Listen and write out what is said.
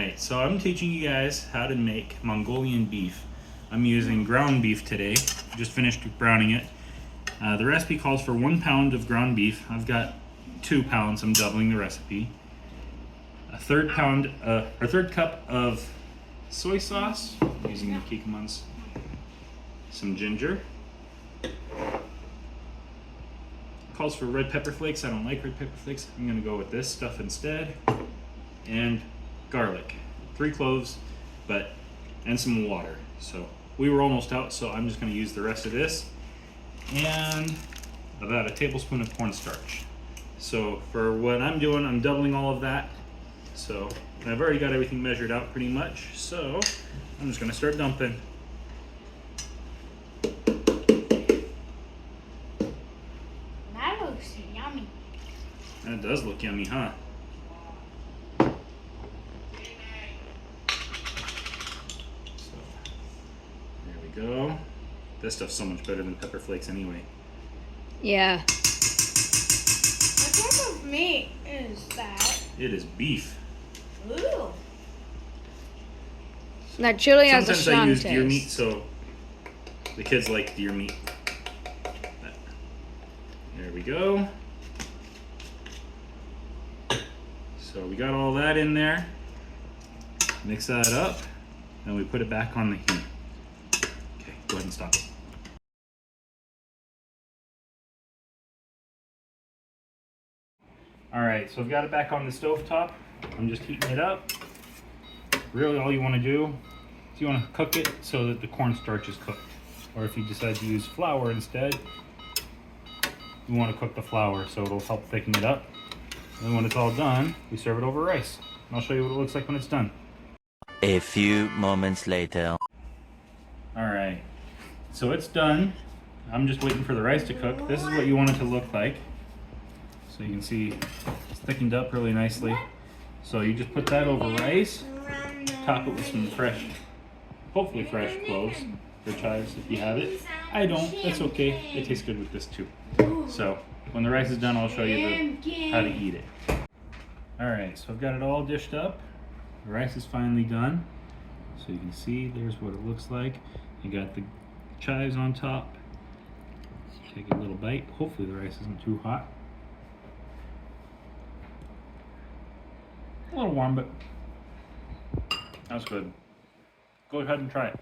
Alright, so I'm teaching you guys how to make Mongolian beef. I'm using ground beef today. Just finished browning it. The recipe calls for 1 pound of ground beef. I've got 2 pounds. I'm doubling the recipe. A third cup of soy sauce. I'm using the Kikkoman's. Some ginger. Calls for red pepper flakes. I don't like red pepper flakes. I'm gonna go with this stuff instead. And garlic, 3 cloves, and some water. So we were almost out, so I'm just going to use the rest of this, and about a tablespoon of cornstarch. So for what I'm doing, I'm doubling all of that. So I've already got everything measured out pretty much. So I'm just going to start dumping. That looks yummy. That does look yummy, huh? Go. This stuff's so much better than pepper flakes anyway. Yeah. What type of meat is that? It is beef. Ooh. That chili has a Sometimes strong I use taste. deer meat, so the kids like deer meat. There we go. So we got all that in there. Mix that up, and we put it back on the heat. Go ahead and stop it. Alright, so I've got it back on the stove top. I'm just heating it up. Really all you want to do is you want to cook it so that the cornstarch is cooked. Or if you decide to use flour instead, you want to cook the flour so it'll help thicken it up. And when it's all done, we serve it over rice. And I'll show you what it looks like when it's done. A few moments later. Alright. So it's done. I'm just waiting for the rice to cook. This is what you want it to look like. So you can see it's thickened up really nicely. So you just put that over rice, top it with some fresh, hopefully fresh cloves or chives if you have it. I don't, that's okay. It tastes good with this too. So when the rice is done, I'll show you how to eat it. Alright, so I've got it all dished up. The rice is finally done. So you can see there's what it looks like. You got the chives on top. Take a little bite. Hopefully the rice isn't too hot. A little warm, but that's good. Go ahead and try it.